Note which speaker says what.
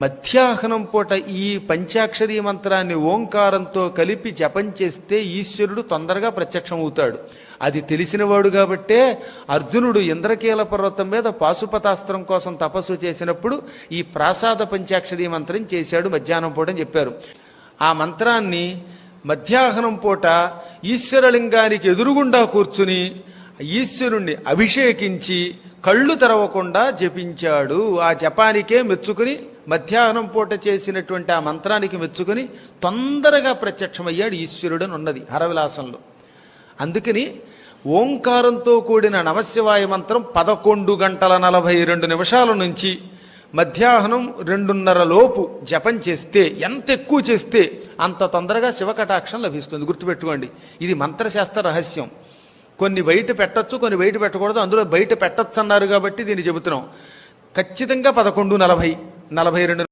Speaker 1: మధ్యాహ్నం పూట ఈ పంచాక్షరీ మంత్రాన్ని ఓంకారంతో కలిపి జపం చేస్తే ఈశ్వరుడు తొందరగా ప్రత్యక్షమవుతాడు. అది తెలిసినవాడు కాబట్టే అర్జునుడు ఇంద్రకీల పర్వతం మీద పాశుపతాస్త్రం కోసం తపస్సు చేసినప్పుడు ఈ ప్రాసాద పంచాక్షరీ మంత్రం చేశాడు మధ్యాహ్నం పూట అని చెప్పారు. ఆ మంత్రాన్ని మధ్యాహ్నం పూట ఈశ్వరలింగానికి ఎదురుగుండా కూర్చుని ఈశ్వరుణ్ణి అభిషేకించి కళ్ళు తెరవకుండా జపించాడు. ఆ జపానికే మెచ్చుకుని మధ్యాహ్నం పూట చేసినటువంటి ఆ మంత్రానికి మెచ్చుకుని తొందరగా ప్రత్యక్షమయ్యాడు ఈశ్వరుడు అని ఉన్నది హరవిలాసంలో. అందుకని ఓంకారంతో కూడిన నమశివాయ మంత్రం 11 గంటల 42 నిమిషాల నుంచి మధ్యాహ్నం 2:30 లోపు జపం చేస్తే, ఎంత ఎక్కువ చేస్తే అంత తొందరగా శివకటాక్షం లభిస్తుంది. గుర్తుపెట్టుకోండి, ఇది మంత్రశాస్త్ర రహస్యం. కొన్ని బయట పెట్టచ్చు, కొన్ని బయట పెట్టకూడదు. అందులో బయట పెట్టచ్చు అన్నారు కాబట్టి దీన్ని చెబుతున్నాం. ఖచ్చితంగా 11:40, 42